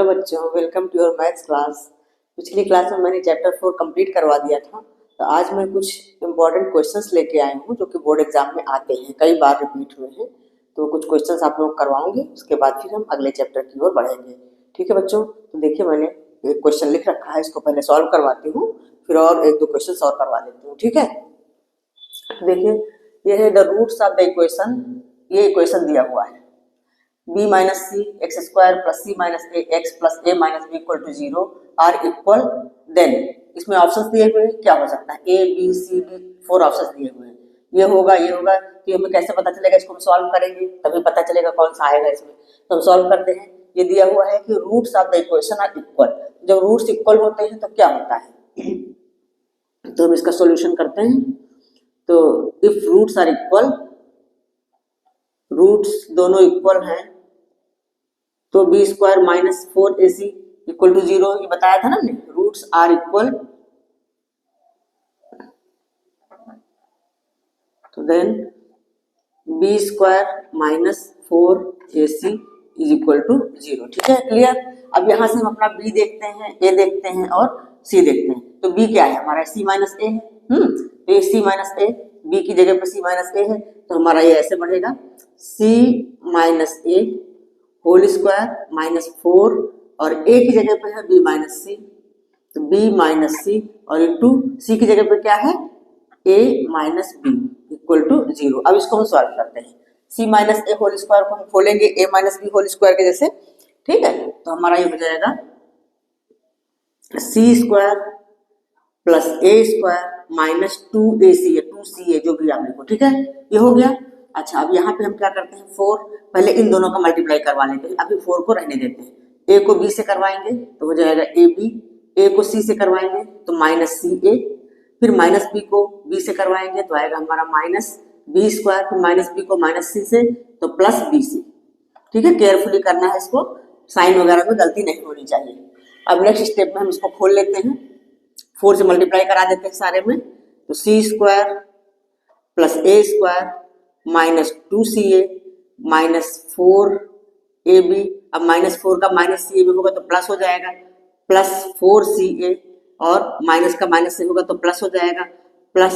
Hello बच्चों, welcome to your maths class. पिछली class में मैंने चैप्टर 4 कंप्लीट करवा दिया था। तो आज मैं कुछ इम्पोर्टेंट क्वेश्चंस लेके आई हूँ जो कि बोर्ड एग्जाम में आते हैं, कई बार रिपीट हुए हैं। तो कुछ क्वेश्चंस आप लोग करवाऊंगी, उसके बाद फिर हम अगले चैप्टर की ओर बढ़ेंगे। ठीक है बच्चों, तो देखिए मैंने एक क्वेश्चन लिख रखा है, इसको पहले सॉल्व करवाती हूँ, फिर और एक दो क्वेश्चन और करवा देती हूँ। ठीक है, देखिए ये है the roots of the equation. ये इक्वेशन दिया हुआ है b minus c x square plus c minus a x plus a minus b equal to 0 are equal, then इसमें ऑप्शंस दिए हुए हैं, क्या हो सकता है, A B C D, 4 options दिए हुए हैं। ये होगा ये होगा, तो हमें कैसे पता चलेगा, इसको हम सॉल्व करेंगे तभी पता चलेगा कौन सा आएगा इसमें। तो हम सॉल्व करते हैं। ये दिया हुआ है कि roots of the equation are equal. जब रूट्स इक्वल होते हैं तो क्या होता है, तो हम इसका सॉल्यूशन करते हैं। तो if roots are equal, roots दोनों इक्वल हैं, तो b square minus 4ac equal to 0, ये बताया था ना हमने। रूट्स आर इक्वल, तो then b square minus 4ac is equal to 0। ठीक है, क्लियर। अब यहां से हम अपना बी देखते हैं, ए देखते हैं और सी देखते हैं। तो बी क्या है हमारा, सी माइनस ए है। तो सी माइनस ए, बी की जगह पर सी माइनस ए है, तो हमारा ये ऐसे बढ़ेगा सी माइनस ए होल स्क्वायर माइनस 4, और ए की जगह पे है बी माइनस सी, तो बी माइनस सी और इंटू सी की जगह पे क्या है, ए माइनस बी इक्वल टू 0। अब इसको हम सॉल्व करते हैं। सी माइनस ए होल स्क्वायर को हम खोलेंगे ए माइनस बी होल स्क्वायर के जैसे। ठीक है, तो हमारा ये हो जाएगा सी square plus A square minus 2ac है, 2c है, जो भी आप लिखो। ठीक है, ये हो गया। अच्छा, अब यहाँ पे हम क्या करते हैं, 4 पहले इन दोनों का मल्टीप्लाई करवा लेते हैं, अभी 4 को रहने देते हैं। ए को बी से करवाएंगे तो हो जाएगा ए बी, ए को सी से करवाएंगे तो माइनस सी ए, फिर माइनस बी को बी से करवाएंगे तो आएगा हमारा माइनस बी स्क्वायर, फिर माइनस बी को माइनस सी से तो प्लस बी सी। ठीक है, केयरफुली करना है इसको, साइन वगैरह में गलती नहीं होनी चाहिए। अब नेक्स्ट स्टेप में हम इसको खोल लेते हैं, 4 से मल्टीप्लाई करा देते हैं सारे में, तो C square plus A square minus 2ca minus 4ab। अब माइनस 4 का माइनस सी ए भी होगा तो प्लस हो जाएगा, प्लस 4ca, और माइनस का माइनस से होगा तो प्लस हो जाएगा, प्लस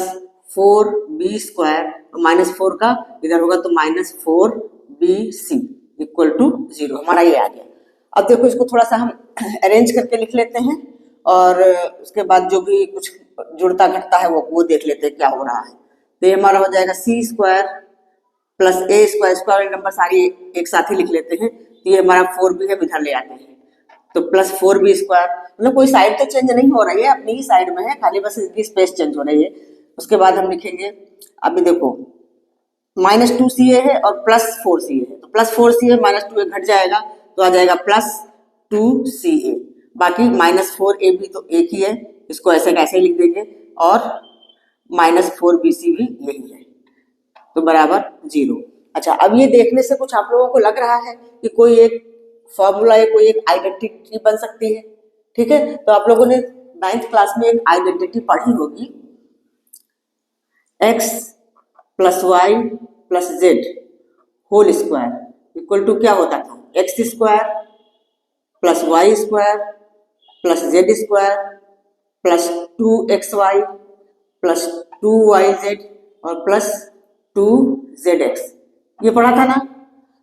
4b स्क्वायर, माइनस 4 का इधर होगा तो माइनस 4bc इक्वल टू 0। हमारा ये आ गया। अब देखो इसको थोड़ा सा हम अरेंज करके लिख लेते हैं, और उसके बाद जो भी कुछ जुड़ता घटता है वो देख लेते हैं क्या हो रहा है। तो ये हमारा हो जाएगा सी square plus A square, square number सारी एक साथ ही लिख लेते हैं। तो ये हमारा 4b है, इधर ले आते हैं तो प्लस 4b स्क्वायर, मतलब कोई साइड तो चेंज नहीं हो रही है, अपनी ही साइड में है, खाली बस इसकी स्पेस चेंज हो रही है। उसके बाद हम लिखेंगे, अभी देखो माइनस 2ca है और प्लस 4ca है, तो प्लस 4ca माइनस 2a घट जाएगा तो आ जाएगा प्लस 2ca। बाकी माइनस 4ab तो एक ही है, इसको ऐसे कैसे लिख देंगे, और माइनस 4bc भी यही है, तो बराबर 0। अच्छा, अब ये देखने से कुछ आप लोगों को लग रहा है कि कोई एक फॉर्मूला या कोई एक आइडेंटिटी बन सकती है। ठीक है, तो आप लोगों ने 9th क्लास में एक आइडेंटिटी पढ़ी होगी, x plus y plus z whole square equal to क्या होता था, x square plus y square plus z square plus 2xy plus 2yz और प्लस 2zx। ये पढ़ा था ना।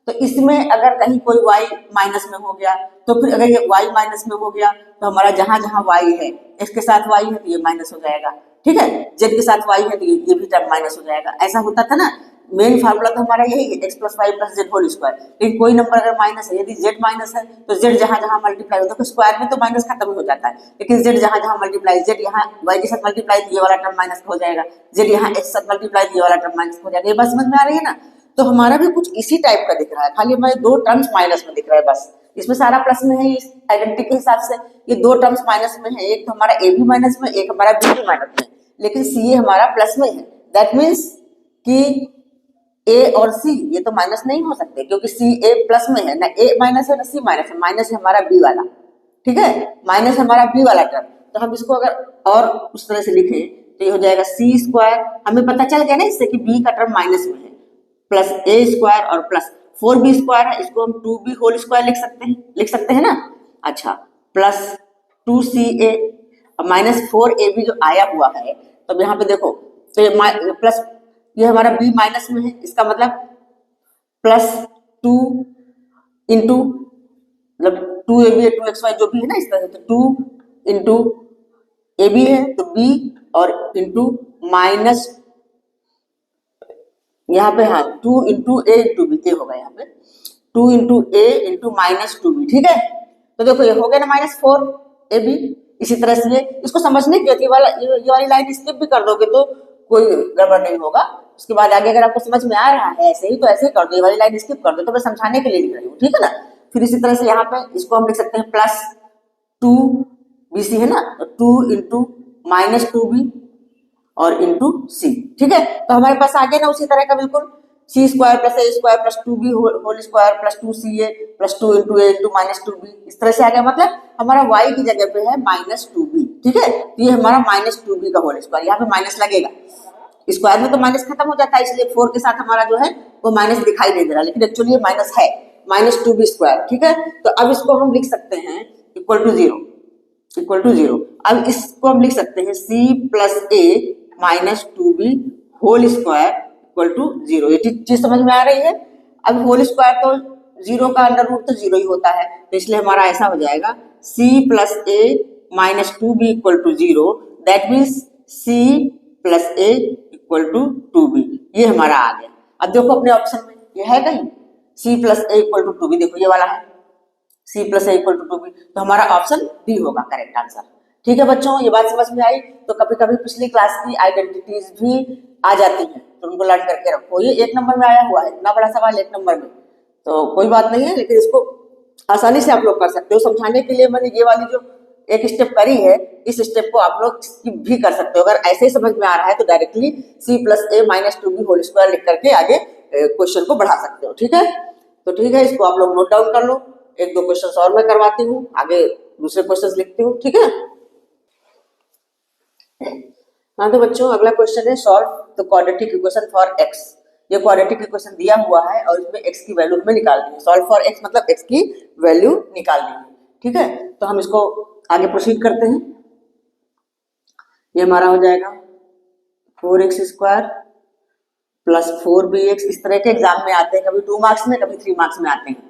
तो इसमें अगर कहीं कोई y माइनस में हो गया, तो फिर अगर ये y माइनस में हो गया तो हमारा जहां जहां y है, x के साथ y है तो ये माइनस हो जाएगा। ठीक है, z के साथ y है तो ये भी टर्म माइनस हो जाएगा। ऐसा होता था ना। मेन फार्मूला तो हमारा यही है, x plus y plus z whole square. लेकिन कोई नंबर अगर माइनस है, यदि z माइनस है तो z जहां जहां मल्टीप्लाई होता है, तो स्क्वायर में तो माइनस खत्म हो जाता है, लेकिन z जहां जहां मल्टीप्लाई, z यहाँ y के साथ मल्टीप्लाई तो ये वाला टर्म माइनस हो जाएगा, z यहाँ x के साथ मल्टीप्लाई तो ये वाला टर्म माइनस हो जाएगा। ये बात समझ में आ रही है ना। तो हमारा भी कुछ इसी टाइप का दिख रहा है, खाली हमारे 2 टर्म्स माइनस में दिख रहा है बस। इसमें सारा प्लस में है, इस आइडेंटिटी के हिसाब से ये 2 टर्म्स माइनस में है, एक तो हमारा ए भी माइनस में, एक हमारा बी भी माइनस में, लेकिन सी ए हमारा प्लस में है। दैट मीन्स कि ए और सी ये तो माइनस नहीं हो सकते, क्योंकि सी ए प्लस में है, ना ए माइनस है ना सी माइनस है, माइनस है हमारा बी वाला। ठीक है, माइनस हमारा बी वाला टर्म। तो हम इसको अगर और उस तरह से लिखें तो ये हो जाएगा सी स्क्वायर, हमें पता चल गया ना इससे कि बी का टर्म माइनस में है, प्लस ए स्क्वायर और प्लस 4b स्क्वायर है, इसको हम 2b होल स्क्वायर लिख सकते हैं ना। अच्छा प्लस 2CA, अब -4AB जो आया हुआ है, तो यहाँ पे देखो तो ये प्लस, ये हमारा B माइनस में है, इसका मतलब +2 इंटू मतलब 2AB 2XY जो भी है ना इस तरह से, तो 2 इंटू AB है तो B और इंटू माइनस यहाँ पे, हाँ 2 इंटू A इंटू B होगा यहाँ पे 2 इंटू A इंटू -2B, ठीक है। तो देखो ये हो गया ना -4AB। इसी तरह से ये इसको समझने के लिए ये वाली लाइन स्किप भी कर दोगे तो कोई गड़बड़ नहीं होगा। उसके बाद आगे अगर आपको समझ में आ रहा है ऐसे ही तो ऐसे ही कर दो, ये वाली लाइन स्किप कर दो, तो मैं समझाने के लिए लिख रही हूँ, ठीक है ना। फिर इसी तरह से यहाँ पे इसको हम लिख सकते हैं +2BC है ना, तो 2 इंटू -2B और इंटू सी, ठीक है। तो हमारे पास आगे ना उसी तरह का बिल्कुल C² + A² + 2B whole square + 2CA + 2 into A into -2B, इस तरह से आ गया। मतलब हमारा y की जगह पे है -2B, ठीक है। तो ये हमारा -2B का होल स्क्वायर, यहाँ पे माइनस लगेगा, स्क्वायर में तो माइनस खत्म हो जाता है, इसलिए 4 के साथ हमारा जो है वो माइनस दिखाई नहीं दे रहा, लेकिन एक्चुअली ये माइनस है, -2B², ठीक है। तो अब इसको हम लिख सकते हैं इक्वल टू जीरो। अब इसको हम लिख सकते हैं C + A -2B whole square equal to 0। ये चीज समझ में आ रही है। अब होल स्क्वायर तो 0 का अंडर रूट तो 0 ही होता है, तो इसलिए हमारा ऐसा हो जाएगा C + A -2B equal to 0, that means C + A equal to 2B। ये हमारा आ गया। अब देखो अपने ऑप्शन में ये है कहीं C + A equal to 2B, देखो ये वाला है C + A equal to 2B, तो हमारा ऑप्शन डी होगा करेक्ट आंसर। ठीक है बच्चों, ये बात समझ में आई। तो कभी कभी पिछली क्लास की आइडेंटिटीज भी आ जाती हैं, तो उनको लर्न करके रखो। ये 1 नंबर में आया हुआ है, इतना बड़ा सवाल 1 नंबर में, तो कोई बात नहीं है, लेकिन इसको आसानी से आप लोग कर सकते हो। समझाने के लिए मैंने ये वाली जो एक स्टेप करी है, इस स्टेप को आप लोग स्किप भी कर सकते हो। अगर ऐसे ही समझ में आ रहा है तो directly C + A -2B whole square लिख करके आगे क्वेश्चन को बढ़ा सकते हो, ठीक है। तो ठीक है, इसको आप लोग नोट डाउन कर लो। 1-2 क्वेश्चन और मैं करवाती हूँ, आगे दूसरे क्वेश्चन लिखती हूँ, ठीक है। हाँ तो बच्चों अगला क्वेश्चन है solve the quadratic equation for x। ये क्वाड्रेटिक इक्वेशन दिया हुआ है और इसमें x की वैल्यू हमें निकालनी है। सॉल्व फॉर x मतलब x की वैल्यू निकालनी है, ठीक है। तो हम इसको आगे प्रोसीड करते हैं। ये हमारा हो जाएगा 4x² + 4bx। इस तरह के एग्जाम में आते हैं, कभी 2 मार्क्स में कभी 3 मार्क्स में आते हैं।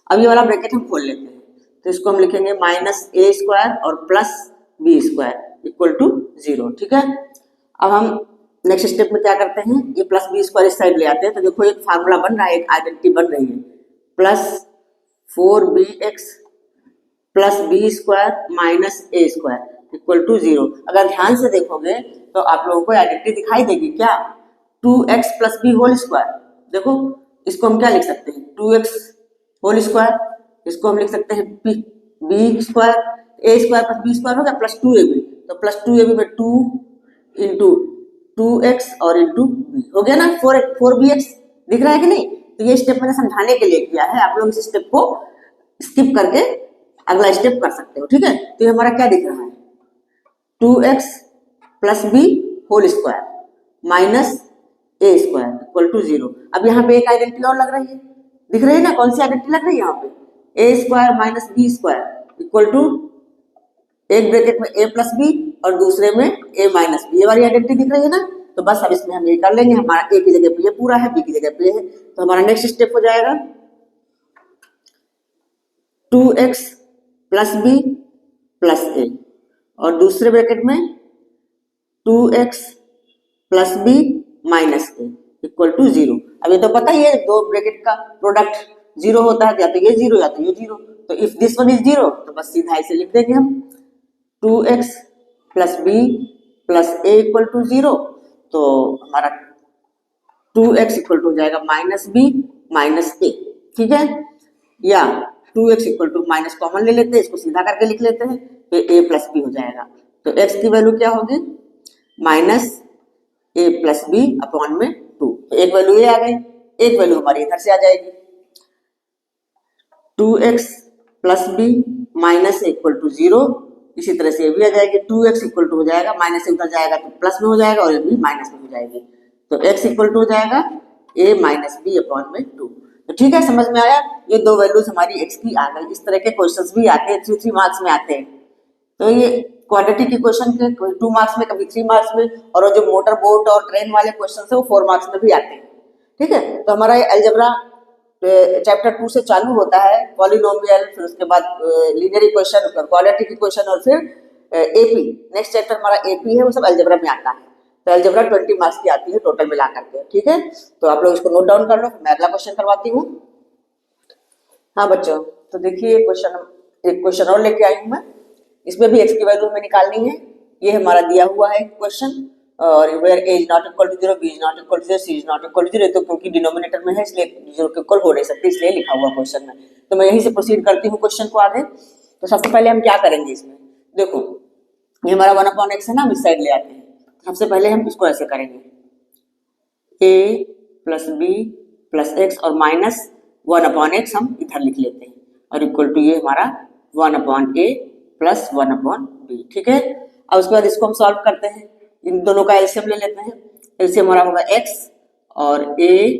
अब ये वाला ब्रैकेट हम खोल लेते हैं, तो इसको हम लिखेंगे -a² और +b² इक्वल टू 0, ठीक है। अब हम नेक्स्ट स्टेप में क्या करते हैं, ये +b² इस साइड ले आते हैं। तो देखो एक फार्मूला बन रहा है, एक आइडेंटिटी बन रही है, +4bx + b² - a² equal to 0। अगर ध्यान से देखोगे तो आप लोगों को आइडेंटिटी दिखाई देगी क्या, 2x + b होल स्क्वायर। देखो इसको हम क्या लिख सकते हैं, 2x होल स्क्वायर, इसको हम लिख सकते हैं b², a² + b² हो गया +2ab, तो +2ab में 2 इंटू 2x और इंटू b हो गया ना, 4bx दिख रहा है कि नहीं। तो ये स्टेप मैंने समझाने के लिए किया है, आप लोग इस स्टेप को स्किप करके अगला स्टेप कर सकते हो, ठीक है। तो ये हमारा क्या दिख रहा है, 2x + b whole square -a² equal to 0। अब यहाँ पे एक आइडेंटिटी और लग रही है, दिख रही है ना, कौन सी आइडेंटिटी लग रही है यहाँ पे, a² - b² इक्वल टू एक ब्रैकेट में a + b और दूसरे में a - b, ये वाली आइडेंटिटी दिख रही है ना। तो बस अब इसमें हम ये कर लेंगे, हमारा a की जगह पे ये पूरा है, b की जगह पे ये है। तो हमारा नेक्स्ट स्टेप हो जाएगा 2x + b + a और दूसरे ब्रैकेट में 2x + b - a equal to 0। अब ये तो पता ही है, दो ब्रैकेट का प्रोडक्ट 0 होता है, या तो ये 0 या तो ये 0। तो इफ दिस वन इज 0 तो बस सीधा इसे लिख देंगे हम 2x + b + a equal to 0। तो हमारा 2x इक्वल टू हो जाएगा -b - a, ठीक है। या 2x equal to minus common ले लेते हैं, इसको सीधा करके लिख लेते हैं, तो a + b हो जाएगा। तो x की वैल्यू क्या होगी, -a + b अपॉन में 2। तो एक वैल्यू ये आ गई, एक वैल्यू हमारी इधर से आ जाएगी 2x + b - a equal to 0। इसी तरह से ये भी आ जाएगी, 2x इक्वल टू हो जाएगा, माइनस से उधर जाएगा तो प्लस में हो जाएगा और ये भी माइनस में हो जाएगी। तो x इक्वल टू हो जाएगा a - b अपॉन में 2। तो ठीक है, समझ में आया। ये दो वैल्यूज हमारी x की आ गई। इस तरह के क्वेश्चंस भी आते हैं, 3 मार्क्स में आते हैं। तो ये क्वाड्रेटिक इक्वेशन के 2 मार्क्स में, कभी 3 मार्क्स में, और जो मोटर बोट और ट्रेन वाले क्वेश्चन है वो 4 मार्क्स में भी आते हैं। ठीक है, तो हमारा ये अलजेब्रा चैप्टर 2 से चालू होता है, पॉलिनोमियल, फिर उसके बाद लीनियर इक्वेशन, क्वाड्रेटिक इक्वेशन, और फिर एपी। नेक्स्ट चैप्टर हमारा एपी है, वो सब अलजेब्रा में आता है। तो अलजेब्रा 20 मार्क्स की आती है टोटल मिला करके। ठीक है, तो आप लोग इसको नोट डाउन कर लो, मैं अगला क्वेश्चन करवाती हूँ। हाँ बच्चों, तो देखिए एक क्वेश्चन और लेके आई हूँ मैं। इसमें भी x की वैल्यू हमें निकालनी है। ये हमारा दिया हुआ है क्वेश्चन, और where a is not equal to 0, b is not equal to 0, c is not equal to 0, तो क्योंकि डिनोमिनेटर में है इसलिए 0 के इक्वल हो नहीं सकती, इसलिए लिखा हुआ क्वेश्चन में। तो मैं यहीं से प्रोसीड करती हूँ क्वेश्चन को आगे। तो सबसे पहले हम क्या करेंगे इसमें, देखो ये हमारा 1/x है ना, हम इस साइड ले आते हैं। सबसे पहले हम इसको ऐसे करेंगे, a plus b plus x और माइनस 1/x हम इधर लिख लेते हैं, और इक्वल टू ये हमारा 1/a प्लस 1/b। ठीक है, अब उसके बाद इसको हम सॉल्व करते हैं, इन दोनों का एलसीएम ले लेते हैं। एलसीएम हमारा होगा x और a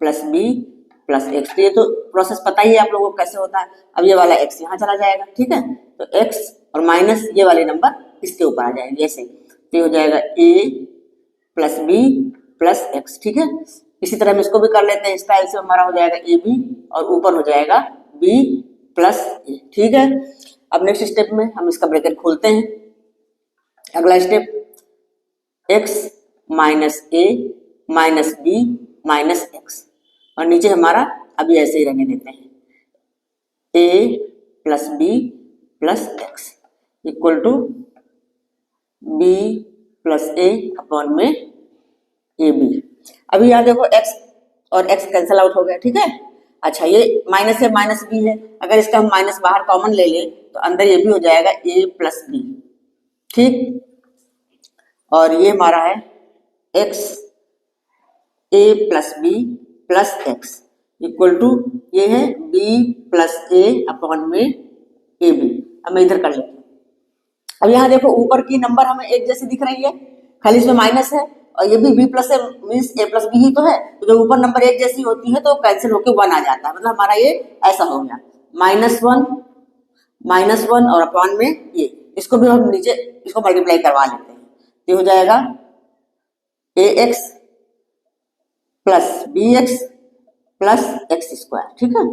plus b plus x. तो ये तो प्रोसेस पता ही है आप लोगों को कैसे होता है। अब ये वाला x यहाँ चला जाएगा, ठीक है, तो x और माइनस ये वाले नंबर इसके ऊपर आ जाएंगे ऐसे। तो ये हो जाएगा a plus b plus x. ठीक है, इसी तरह हम इसको भी कर लेते हैं, इसका एलसीएम हमारा हो जाएगा ab और ऊपर हो जाएगा b प्लस a। ठीक है, अब नेक्स्ट स्टेप में हम इसका ब्रैकेट खोलते हैं। अगला step x minus a minus b minus x, और नीचे हमारा अभी ऐसे ही रहने देते हैं a plus b plus x equal to b plus a upon में ए बी। अभी यहाँ देखो x और x कैंसिल आउट हो गया। ठीक है, अच्छा ये माइनस है माइनस बी है, अगर इसका हम माइनस बाहर कॉमन ले लें तो अंदर ये भी हो जाएगा a प्लस बी। ठीक, और ये हमारा है x a plus b plus x equal to ये है b प्लस a अपॉन में ए बी। अब मैं इधर कर लेती हूँ। अब यहाँ देखो ऊपर की नंबर हमें एक जैसी दिख रही है, खाली इसमें माइनस है, और ये भी b प्लस है मीन्स a प्लस बी ही तो है। तो जब ऊपर नंबर एक जैसी होती है तो कैंसिल होकर 1 आ जाता है, मतलब हमारा ये ऐसा हो गया -1 और अपॉन में ये, इसको भी हम नीचे इसको मल्टीप्लाई करवा लेते हैं। ये हो जाएगा ax plus bx plus x square. ठीक है,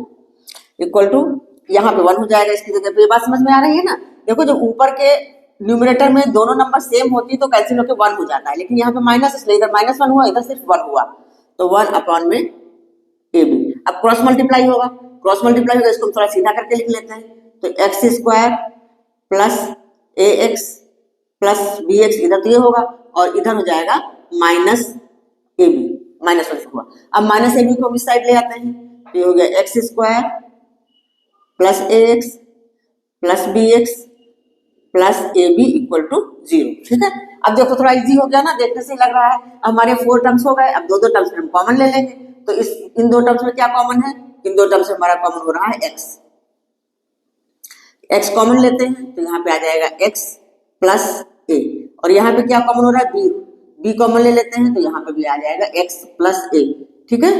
इक्वल टू यहाँ पे 1 हो जाएगा इसकी जगह पे। ये बात समझ में आ रही है ना। देखो जब ऊपर के न्यूमरेटर में दोनों नंबर सेम होती है तो कैंसिल होकर 1 हो जाता है, लेकिन यहाँ पे माइनस, इसलिए इधर -1 हुआ, इधर सिर्फ 1 हुआ, तो 1 अपॉन में ए बी। अब क्रॉस मल्टीप्लाई होगा, इसको हम थोड़ा सीधा करके लिख लेते हैं। तो x square plus a x plus b x, इधर तो ये होगा, और इधर हो जाएगा माइनस ए बी, -1 हुआ। अब माइनस ए बी को हम इस साइड ले आते हैं, तो ये हो गया x square plus a x plus b x plus a b equal to 0। ठीक है, अब देखो थोड़ा इजी हो गया ना, देखने से लग रहा है। हमारे 4 टर्म्स हो गए, अब दो टर्म्स में हम कॉमन ले लेंगे। तो इन 2 टर्म्स में क्या कॉमन है, इन 2 टर्म्स में हमारा कॉमन हो रहा है एक्स कॉमन लेते हैं, तो यहाँ पे आ जाएगा एक्स प्लस ए, और यहाँ पे क्या कॉमन हो रहा है, बी कॉमन ले लेते हैं, तो यहाँ पे भी आ जाएगा एक्स प्लस ए। ठीक है,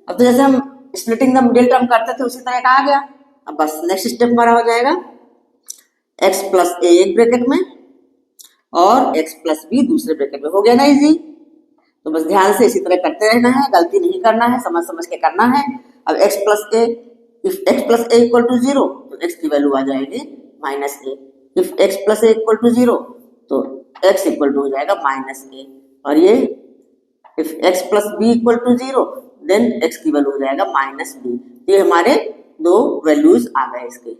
अब तो जैसे हम स्प्लिटिंग द मिडिल टर्म करते थे उसी तरह का आ गया। अब बस नेक्स्ट स्टेप हमारा हो जाएगा x प्लस ए एक ब्रैकेट में और x प्लस बी दूसरे ब्रैकेट में। हो गया ना इजी। तो बस ध्यान से इसी तरह करते रहना है, गलती नहीं करना है, समझ समझ के करना है। अब x plus a, if x plus a equal to 0 तो x की वैल्यू आ जाएगी -a। If x plus a equal to 0 तो x इक्वल टू हो जाएगा -a, और ये if x plus b equal to 0 then x की वैल्यू हो जाएगा -b। ये हमारे 2 वैल्यूज आ गए इसके।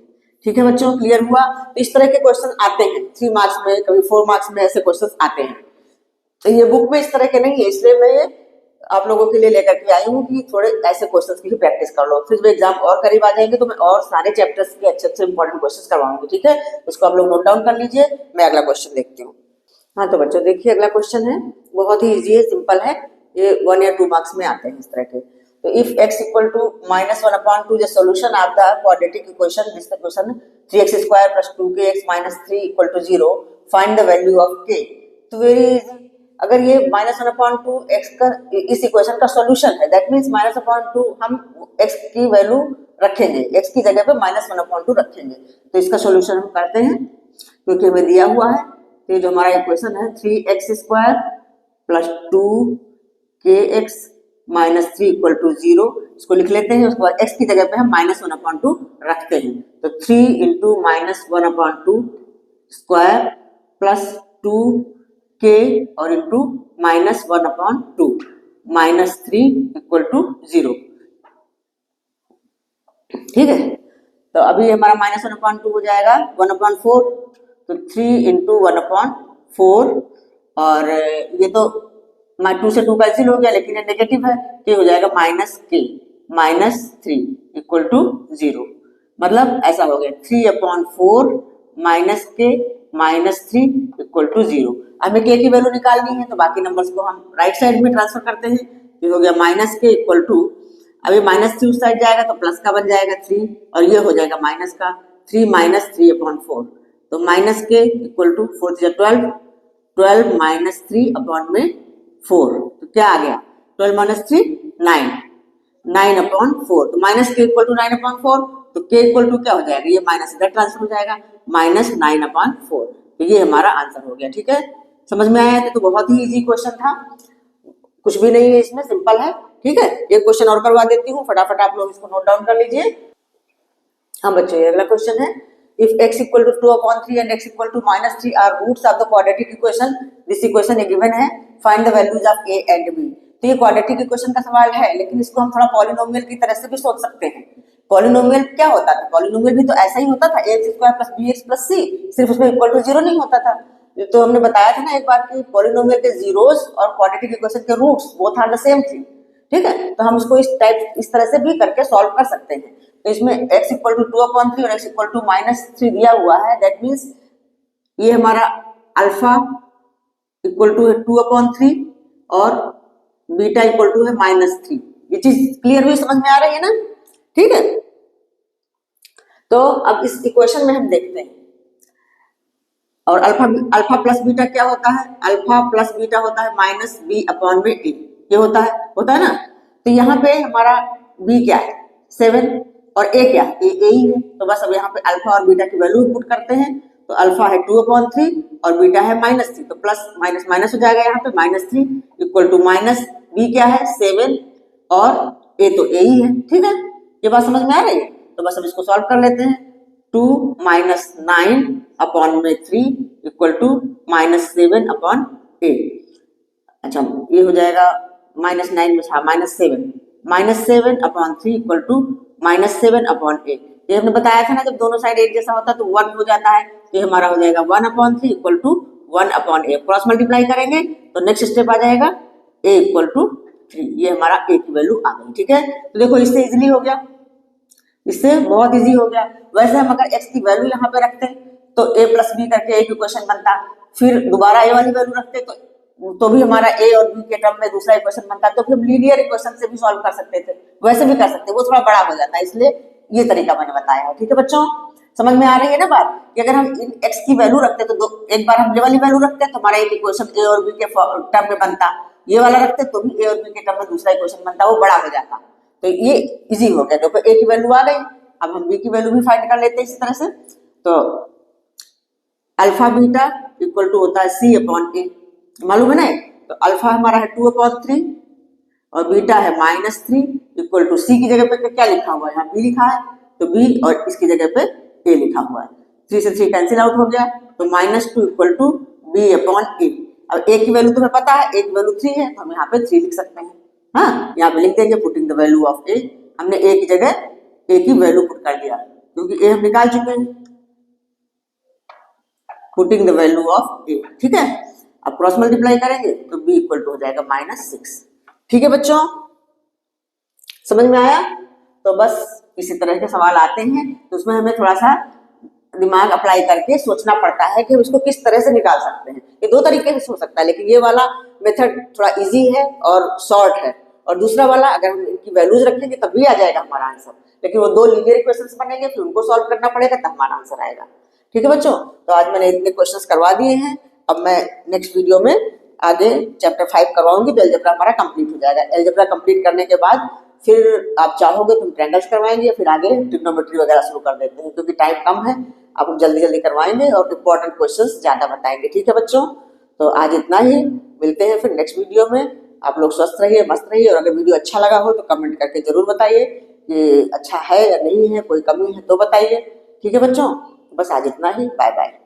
ठीक है बच्चों, क्लियर हुआ। तो इस तरह के क्वेश्चन आते हैं 3 मार्क्स में, कभी 4 मार्क्स में, ऐसे क्वेश्चन आते हैं। तो ये बुक में इस तरह के नहीं है, इसलिए मैं ये आप लोगों के लिए लेकर के आई हूँ कि थोड़े ऐसे क्वेश्चंस की भी प्रैक्टिस कर लो। फिर जब एग्जाम और करीब आ जाएंगे तो मैं और सारे चैप्टर्स के अच्छे इंपॉर्टेंट क्वेश्चंस करवाऊंगी। ठीक है, उसको आप लोग नोट डाउन कर लीजिए। मैं अगला क्वेश्चन देखती हूँ। हाँ तो बच्चों देखिए, अगला क्वेश्चन है, बहुत ही ईजी है, सिंपल है, ये 1 या 2 मार्क्स में आते हैं इस तरह के। तो if x equal to -1/2 the solution of the quadratic equation, this equation 3x² + 2kx - 3 = 0, find the value of k। तो वेरी इजी, अगर ये -1/2 x का इस इक्वेशन का सॉल्यूशन है, दैट मींस -1/2 हम x की वैल्यू रखेंगे, x की जगह पे -1/2 रखेंगे। तो इसका सॉल्यूशन हम करते हैं क्योंकि हमें दिया हुआ है। तो ये जो हमारा इक्वेशन है 3x² plus 2kx minus 3 equal to 0, इसको लिख लेते हैं। उसके बाद x की जगह पे हम -1/2 रखते हैं। तो 3 इंटू -1/2 स्क्वायर प्लस 2k और इंटू -1/2 -3 इक्वल टू 0। ठीक है, तो अभी हमारा -1/2 हो जाएगा 1/4, तो 3 इंटू 1/4 और ये तो 2 से 2 कैंसिल हो गया लेकिन ये नेगेटिव है, तो ये हो जाएगा -3 इक्वल टू 0। मतलब ऐसा हो गया 3/4 -k -3 इक्वल टू 0। हमें k की वैल्यू निकालनी है तो बाकी नंबर्स को हम राइट साइड में ट्रांसफर करते हैं। ये हो गया -k इक्वल टू, अभी -3 उस साइड जाएगा तो प्लस का बन जाएगा 3 और ये हो जाएगा माइनस का 3 -3/4। तो -k इक्वल टू 4 से 12 -3/4। तो क्या आ गया 12 - 3 9 9/4। तो -k इक्वल टू 9/4, तो k इक्वल टू क्या हो जाएगा, ये माइनस इधर ट्रांसफर हो जाएगा -9/4। तो ये हमारा आंसर हो गया। ठीक है, समझ में आया? तो बहुत ही इजी क्वेश्चन था, कुछ भी नहीं है इसमें, सिंपल है। ठीक है, एक क्वेश्चन और करवा देती हूँ, फटाफट आप लोग इसको नोट डाउन कर लीजिए। हाँ बच्चों, ये अगला क्वेश्चन है, if x equal to 2/3 and x equal to -3 are roots of the quadratic equation, this equation a given है, find the values of a and b। तो ये क्वाड्रेटिक इक्वेशन का सवाल है, लेकिन इसको हम थोड़ा पॉलिनोमियल की तरह से भी सोच सकते हैं। पॉलिनोमियल क्या होता था, पॉलिनोमियल भी तो ऐसा ही होता था, ax² + bx + c, सिर्फ उसमें इक्वल टू 0 नहीं होता था। तो हमने बताया था ना एक बार कि पॉलिनोमियल के जीरोस और क्वाड्रेटिक इक्वेशन के roots both are the same thing. ठीक है, तो हम इसको इस तरह से भी करके सॉल्व कर सकते हैं। तो इसमें x इक्वल टू 2/3 और x इक्वल टू -3 दिया हुआ है, दैट मीन्स ये हमारा अल्फा इक्वल टू है 2/3 और बीटा इक्वल टू है -3। ये चीज क्लियर हुई, समझ में आ रही है ना? ठीक है, तो अब इस इक्वेशन में हम देखते हैं, और अल्फा प्लस बीटा क्या होता है, अल्फा प्लस बीटा होता है -b/a, ये होता है ना। तो यहाँ पे हमारा b क्या है 7 और a क्या है, a ही है। तो बस अब यहाँ पे अल्फा और बीटा की वैल्यू पुट करते हैं। तो अल्फा है 2/3 और बीटा है -3, तो प्लस माइनस माइनस हो जाएगा यहाँ पे -3 इक्वल टू b क्या है 7 और a तो a ही है। ठीक है, ये बात समझ में आ रही है? तो बस अब इसको सॉल्व कर लेते हैं। 2 - 9/3 इक्वल टू -7/a। अच्छा, ये हो जाएगा -9 में था -7 -7/3 इक्वल टू -7/a। ये हमने बताया था ना, जब दोनों साइड एक जैसा होता है तो 1 हो जाता है, तो ये हमारा हो जाएगा 1/3 equal to 1/a। Cross multiply करेंगे तो नेक्स्ट स्टेप आ जाएगा a इक्वल टू 3। ये हमारा a की वैल्यू आ गई। ठीक है, तो देखो इससे इजिली हो गया, इससे बहुत इजी हो गया। वैसे हम अगर x की वैल्यू यहाँ पे रखते तो a प्लस b करके एक इक्वेशन बनता, फिर दोबारा a वाली वैल्यू रखते तो भी हमारा a और b के टर्म में दूसरा इक्वेशन बनता, तो फिर हम लीनियर इक्वेशन से भी सॉल्व कर सकते थे, वैसे भी कर सकते, वो थोड़ा बड़ा हो जाता है, इसलिए ये तरीका मैंने बताया है। ठीक है बच्चों, समझ में आ रही है ना बात, कि अगर हम इन x की वैल्यू रखते तो एक बार हम ये वाली वैल्यू रखते तो हमारा एक इक्वेशन a और b के टर्म में बनता, ये वाला रखते तो भी a और b के टर्म में दूसरा इक्वेशन बनता, वो बड़ा हो जाता। तो ये इजी हो गया। देखो a की वैल्यू आ गई, अब हम b की वैल्यू भी फाइंड कर लेते हैं इसी तरह से। तो अल्फा बीटा इक्वल टू होता है c/a, मालूम है ना। तो अल्फा हमारा है 2/3 और बीटा है -3 इक्वल टू c की जगह पे क्या लिखा हुआ है, यहाँ b लिखा है, तो b और इसकी जगह पे a लिखा हुआ है। 3 से 3 कैंसिल आउट हो गया, तो -2 इक्वल टू b/a। अब a की वैल्यू तुम्हें पता है, a की वैल्यू 3 है, तो हम यहाँ पे 3 लिख सकते हैं। हाँ, यहाँ पे लिख देंगे putting the value of a। हमने a की जगह a की वैल्यू पुट कर दिया क्योंकि a हम निकाल चुके हैं, putting the value of a। ठीक है, अब क्रॉस मल्टीप्लाई करेंगे तो b इक्वल टू हो जाएगा -6। ठीक है बच्चों, समझ में आया? तो बस इसी तरह के सवाल आते हैं, तो उसमें हमें थोड़ा सा दिमाग अप्लाई करके सोचना पड़ता है कि हम इसको किस तरह से निकाल सकते हैं। ये दो तरीके से हो सकता है, लेकिन ये वाला मेथड थोड़ा इजी है और शॉर्ट है, और दूसरा वाला अगर हम इनकी वैल्यूज रखेंगे तब भी आ जाएगा हमारा आंसर, लेकिन वो 2 लीनियर इक्वेशंस बनेंगे, फिर उनको सॉल्व करना पड़ेगा तब हमारा आंसर आएगा। ठीक है बच्चों, तो आज मैंने इतने क्वेश्चंस करवा दिए हैं। अब मैं नेक्स्ट वीडियो में आगे चैप्टर 5 करवाऊंगी, तो एलजेब्रा हमारा कंप्लीट हो जाएगा। एलजेब्रा कंप्लीट करने के बाद फिर आप चाहोगे तो ट्रायंगल्स करवाएंगे, फिर आगे ट्रिग्नोमेट्री वगैरह शुरू कर देते हैं, क्योंकि टाइम कम है। आप हम जल्दी जल्दी करवाएंगे और इंपॉर्टेंट क्वेश्चंस ज़्यादा बताएंगे। ठीक है बच्चों, तो आज इतना ही, मिलते हैं फिर नेक्स्ट वीडियो में। आप लोग स्वस्थ रहिए, मस्त रहिए, और अगर वीडियो अच्छा लगा हो तो कमेंट करके जरूर बताइए कि अच्छा है या नहीं है, कोई कमी है तो बताइए। ठीक है बच्चों, बस आज इतना ही, बाय बाय।